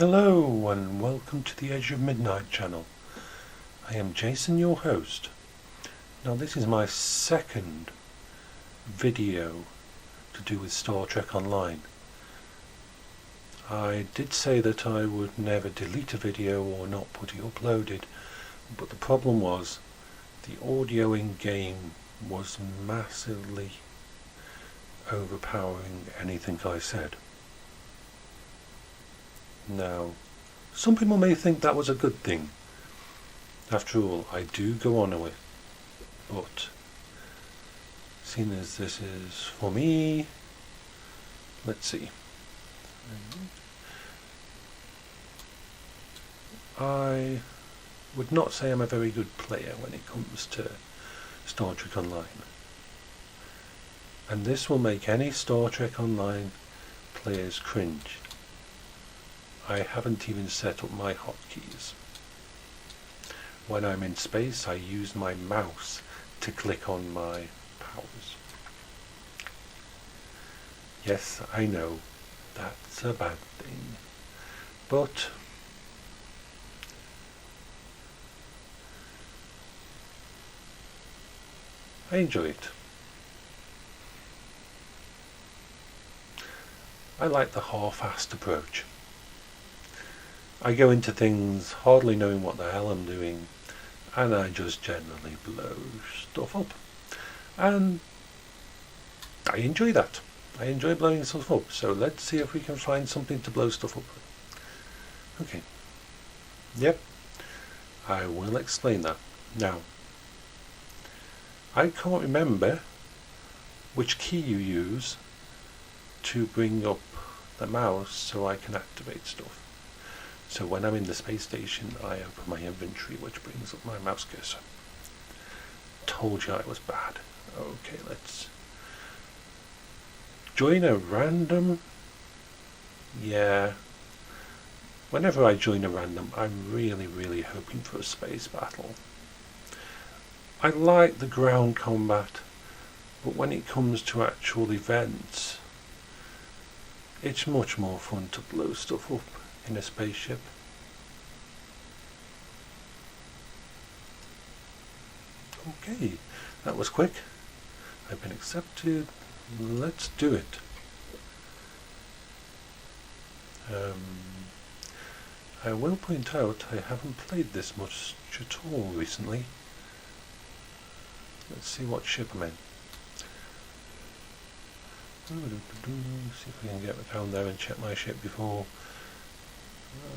Hello and welcome to the Edge of Midnight channel. I am Jason, your host. Now this is my second video to do with Star Trek Online. I did say that I would never delete a video or not put it uploaded, but the problem was the audio in game was massively overpowering anything I said. Now, some people may think that was a good thing. After all, I do go on with it. But, seeing as this is for me, let's see. I would not say I'm a very good player when it comes to Star Trek Online. And this will make any Star Trek Online players cringe. I haven't even set up my hotkeys. When I'm in space, I use my mouse to click on my powers. Yes, I know, that's a bad thing. But I enjoy it. I like the half-assed approach. I go into things hardly knowing what the hell I'm doing, and I just generally blow stuff up. And I enjoy that. I enjoy blowing stuff up. So let's see if we can find something to blow stuff up with. Okay. Yep. I will explain that. Now, I can't remember which key you use to bring up the mouse so I can activate stuff. So when I'm in the space station, I open my inventory, which brings up my mouse cursor. Told you I was bad. Okay, let's join a random. Yeah. Whenever I join a random, I'm really hoping for a space battle. I like the ground combat, but when it comes to actual events, it's much more fun to blow stuff up in a spaceship. Okay, that was quick. I've been accepted. Let's do it. I will point out I haven't played this much at all recently. Let's see what ship I'm in. See if we can get down there and check my ship before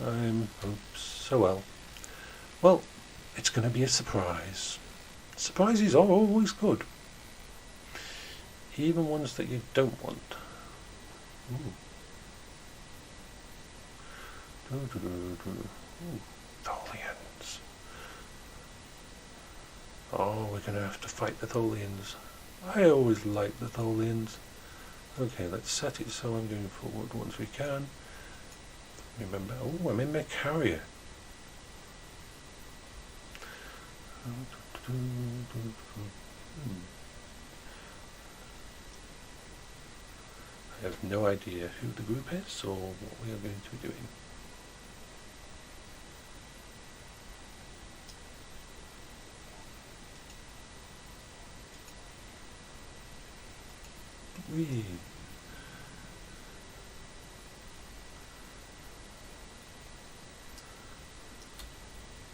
oops, so well, it's going to be a surprise. Surprises are always good, even ones that you don't want. Tholians. Oh, we're going to have to fight the Tholians. I always like the Tholians. Okay, let's set it so I'm going forward once we can. Remember, oh, I'm in my carrier. I have no idea who the group is or what we are going to be doing.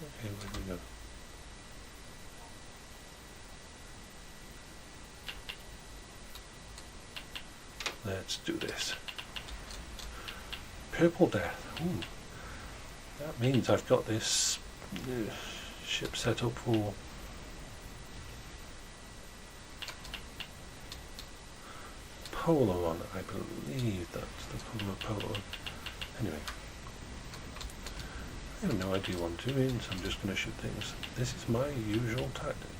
Okay, where do we go? Let's do this. Purple Death. Ooh. That means I've got this ship set up for Polar on it. I believe that's the colour of Polar. Anyway. I have no idea what I'm doing, so I'm just going to shoot things. This is my usual tactic.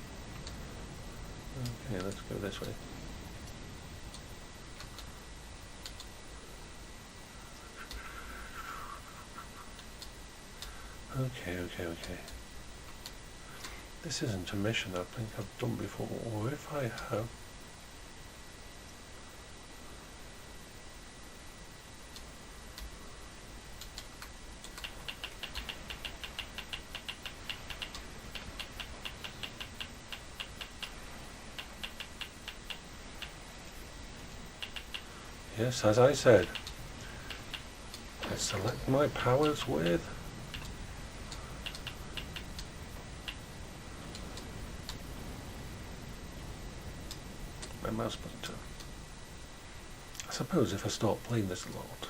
Okay, let's go this way. Okay. This isn't a mission I think I've done before, or if I have, Yes, as I said, I select my powers with my mouse pointer. I suppose if I start playing this a lot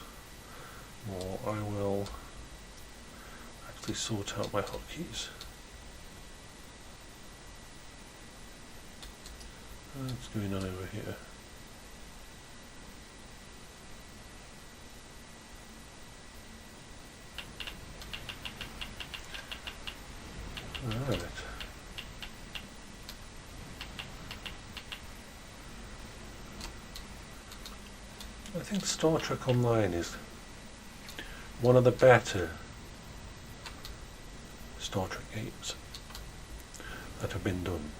more, I will actually sort out my hotkeys. What's going on over here? Alright. I think Star Trek Online is one of the better Star Trek games that have been done.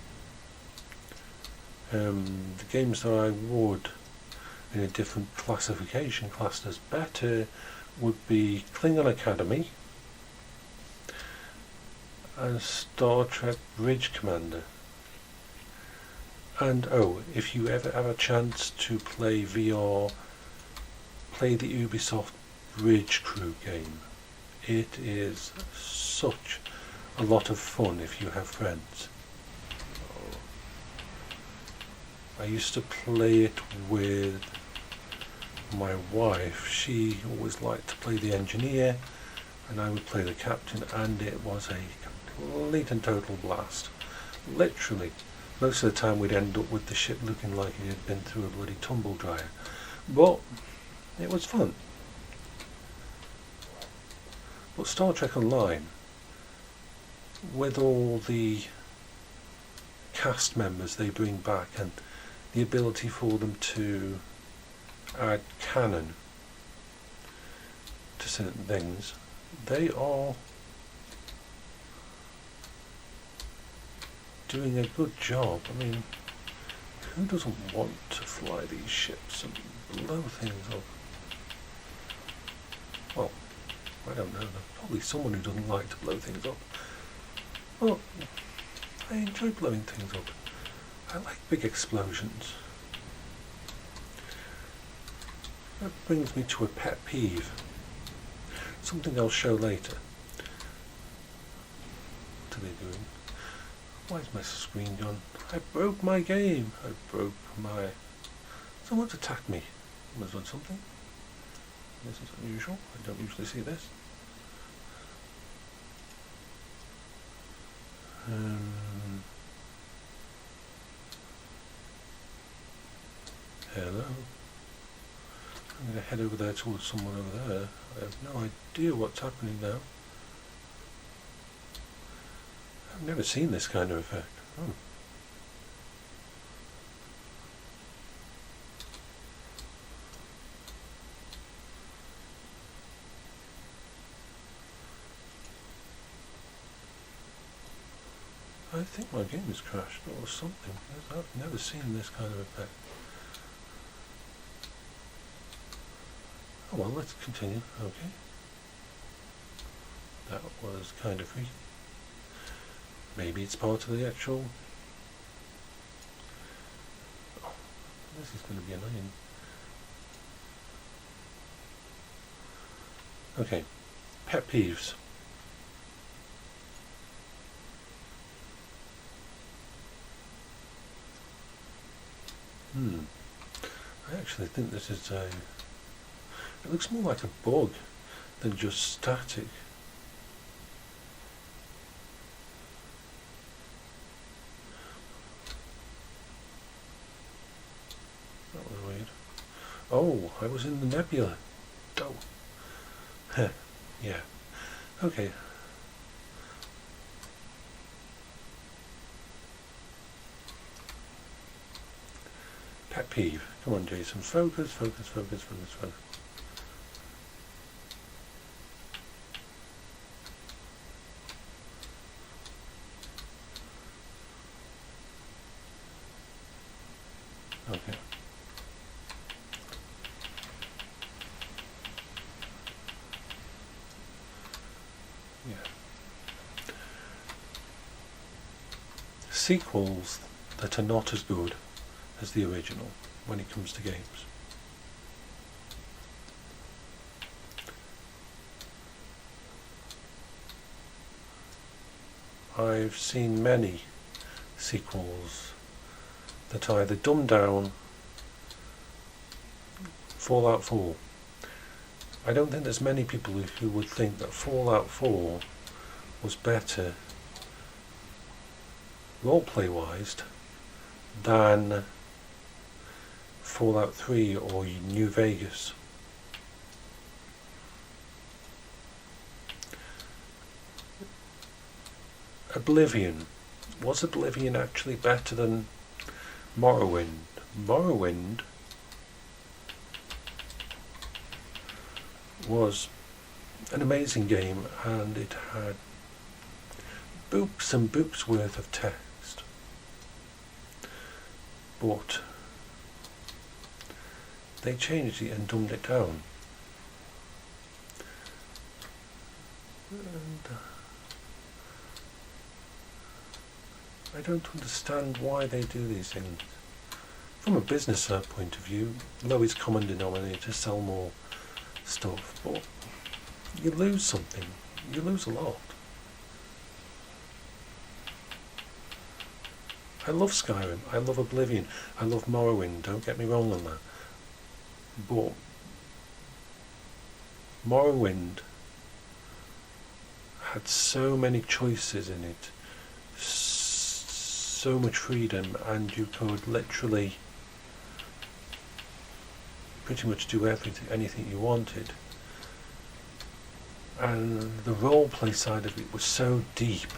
The games that I would, in a different classification, classed as better, would be Klingon Academy and Star Trek Bridge Commander. And if you ever have a chance to play VR, play the Ubisoft Bridge Crew game. It is such a lot of fun if you have friends. I used to play it with my wife. She always liked to play the engineer and I would play the captain, and it was a complete and total blast. Literally, most of the time we'd end up with the ship looking like it had been through a bloody tumble dryer. But it was fun. But Star Trek Online, with all the cast members they bring back and the ability for them to add canon to certain things, they are doing a good job. I mean, who doesn't want to fly these ships and blow things up? Well, I don't know, there's probably someone who doesn't like to blow things up. Well, I enjoy blowing things up. I like big explosions. That brings me to a pet peeve. Something I'll show later. What are they doing? Why is my screen gone? I broke my game. I broke my... Someone's attacked me. Someone's done something. This is unusual. I don't usually see this. Hello. I'm going to head over there towards someone over there. I have no idea what's happening now. I've never seen this kind of effect. Oh. I think my game has crashed or something. I've never seen this kind of effect. Oh well, let's continue. Okay. That was kind of freaky. Maybe it's part of the actual... Oh, this is going to be annoying. Okay. Pet peeves. I actually think this is a... It looks more like a bug than just static. That was weird. Oh, I was in the nebula. Oh. Yeah. Okay. Pet peeve. Come on, Jason. Focus, focus, focus, focus, focus. Okay. Yeah. Sequels that are not as good as the original when it comes to games. I've seen many sequels that either dumb down Fallout 4. I don't think there's many people who would think that Fallout 4 was better roleplay wise than Fallout 3 or New Vegas. Oblivion. Was Oblivion actually better than Morrowind? Morrowind was an amazing game, and it had books and books worth of text, but they changed it and dumbed it down, and I don't understand why they do these things. From a business point of view, lowest common denominator, sell more stuff, but you lose something. You lose a lot. I love Skyrim, I love Oblivion, I love Morrowind, don't get me wrong on that. But Morrowind had so many choices in it, so much freedom, and you could literally pretty much do anything you wanted. And the roleplay side of it was so deep.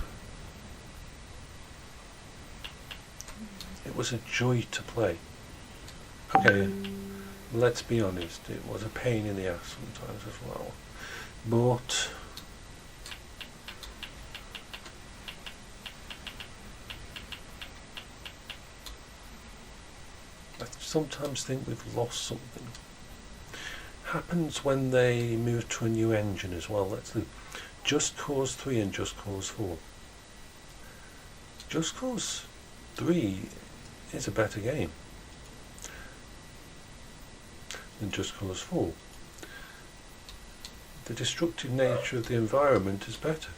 It was a joy to play. Okay, let's be honest, it was a pain in the ass sometimes as well. But I sometimes think we've lost something. Happens when they move to a new engine as well. Let's look. Just Cause 3 and Just Cause 4. Just Cause 3 is a better game than Just Cause 4. The destructive nature of the environment is better.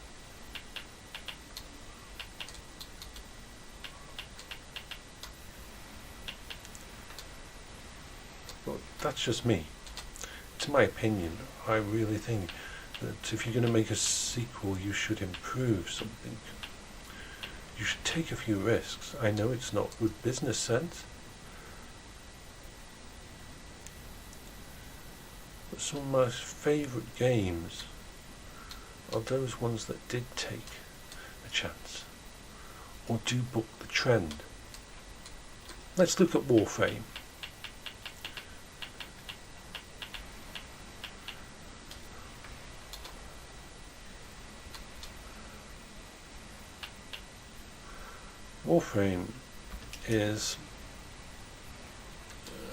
But that's just me. It's my opinion. I really think that if you're going to make a sequel, you should improve something. You should take a few risks. I know it's not good business sense, but some of my favourite games are those ones that did take a chance, or do buck the trend. Let's look at Warframe. Warframe is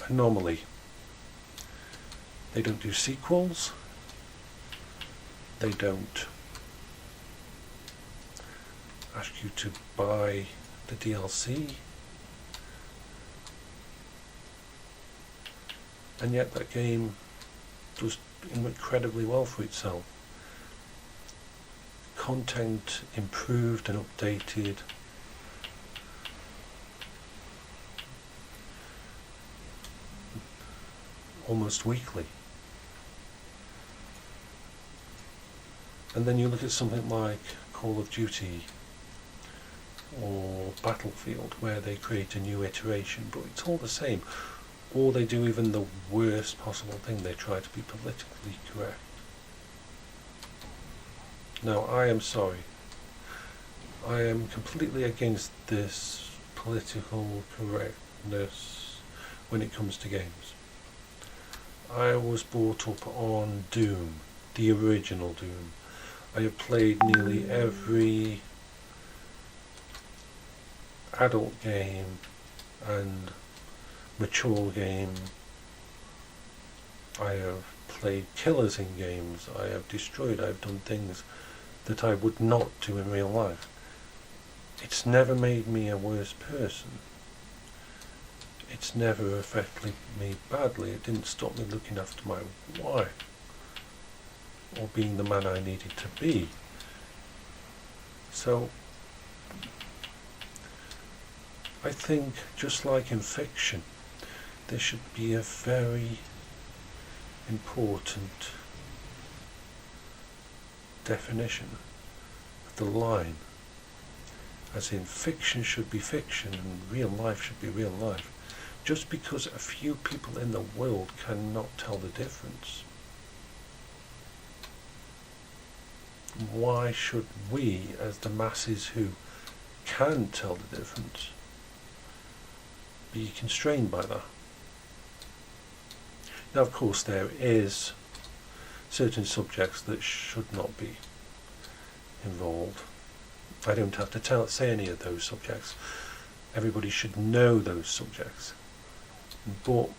an anomaly. They don't do sequels. They don't ask you to buy the DLC. And yet that game does incredibly well for itself. Content improved and updated. Almost weekly. And then you look at something like Call of Duty or Battlefield, where they create a new iteration, but it's all the same. Or they do even the worst possible thing, they try to be politically correct. Now, I am sorry. I am completely against this political correctness when it comes to games. I was brought up on Doom, the original Doom. I have played nearly every adult game and mature game. I have played killers in games. I have destroyed. I've done things that I would not do in real life. It's never made me a worse person. It's never affected me badly. It didn't stop me looking after my wife or being the man I needed to be. So I think, just like in fiction, there should be a very important definition of the line. As in, fiction should be fiction and real life should be real life. Just because a few people in the world cannot tell the difference, why should we, as the masses who can tell the difference, be constrained by that? Now, of course, there is certain subjects that should not be involved. I don't have to say any of those subjects. Everybody should know those subjects. But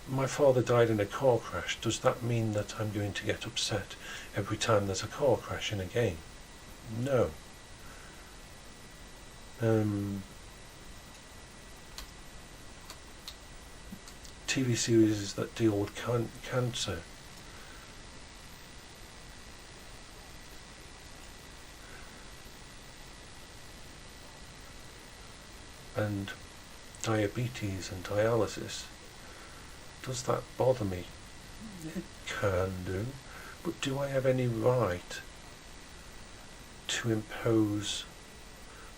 my father died in a car crash. Does that mean that I'm going to get upset every time there's a car crash in a game? No. TV series that deal with cancer, and diabetes and dialysis, does that bother me? It can do, but do I have any right to impose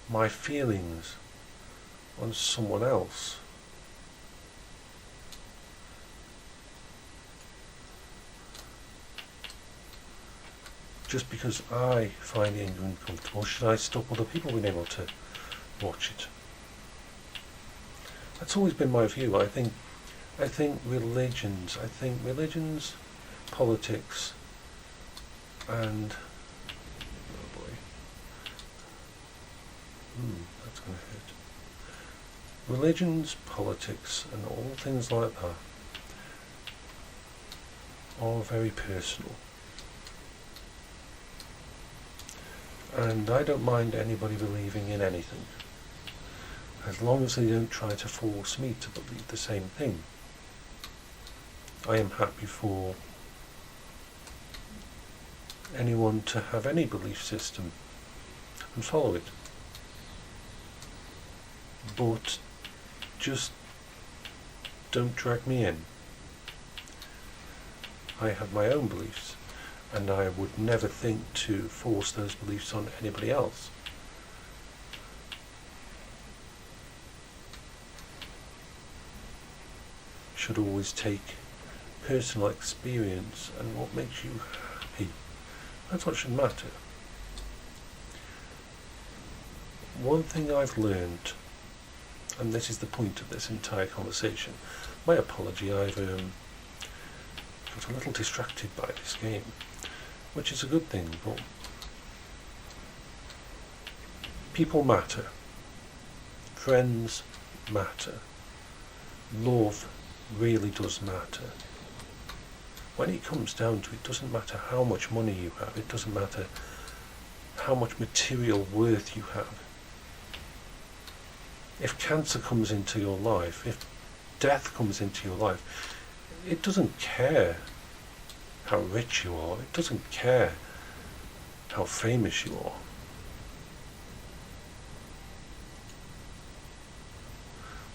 my feelings on someone else? Just because I find it uncomfortable, should I stop other people being able to watch it? That's always been my view. I think religions, politics, and oh boy, that's going to hurt. Religions, politics, and all things like that are very personal. And I don't mind anybody believing in anything, as long as they don't try to force me to believe the same thing. I am happy for anyone to have any belief system and follow it. But just don't drag me in. I have my own beliefs, and I would never think to force those beliefs on anybody else. Should always take personal experience and what makes you happy. That's what should matter. One thing I've learned, and this is the point of this entire conversation, my apology, I've got a little distracted by this game, which is a good thing, but people matter. Friends matter. Love really does matter. When it comes down to it, doesn't matter how much money you have, it doesn't matter how much material worth you have. If cancer comes into your life, if death comes into your life, it doesn't care how rich you are, it doesn't care how famous you are.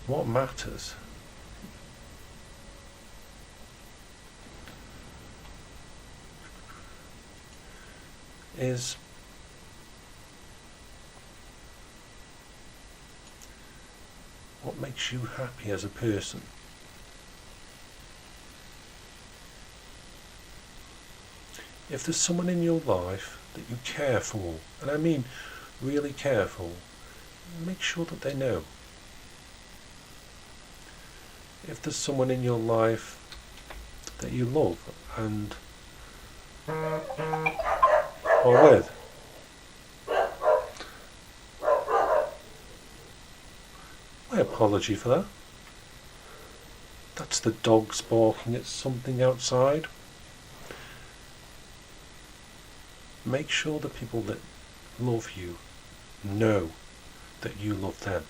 What matters is what makes you happy as a person. If there's someone in your life that you care for, and I mean really care for, make sure that they know. If there's someone in your life that you love and are with, my apology for that. That's the dogs barking at something outside. Make sure the people that love you know that you love them.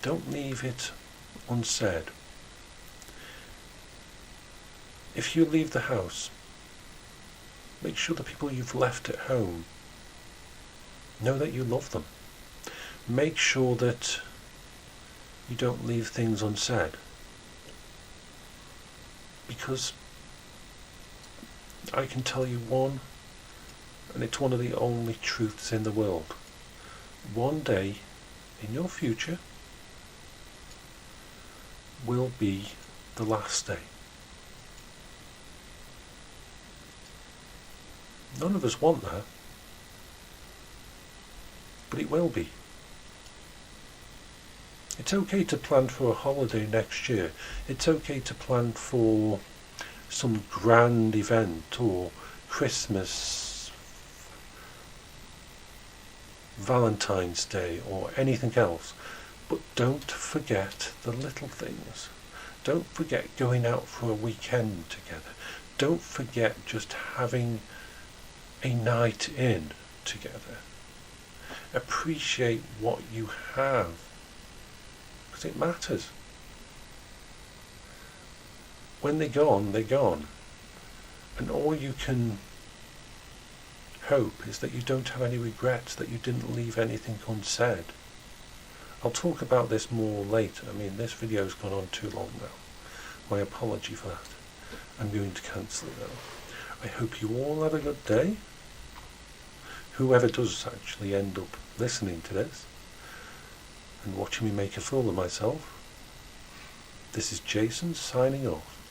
Don't leave it unsaid. If you leave the house Make sure the people you've left at home know that you love them. Make sure that you don't leave things unsaid. Because I can tell you one, and it's one of the only truths in the world. One day in your future will be the last day. None of us want that, but it will be. It's okay to plan for a holiday next year. It's okay to plan for some grand event or Christmas, Valentine's Day or anything else. But don't forget the little things. Don't forget going out for a weekend together. Don't forget just having a night in together. Appreciate what you have, because it matters. When they're gone, they're gone. And all you can hope is that you don't have any regrets, that you didn't leave anything unsaid. I'll talk about this more later. I mean, this video's gone on too long now. My apology for that. I'm going to cancel it now. I hope you all have a good day. Whoever does actually end up listening to this and watching me make a fool of myself. This is Jason signing off.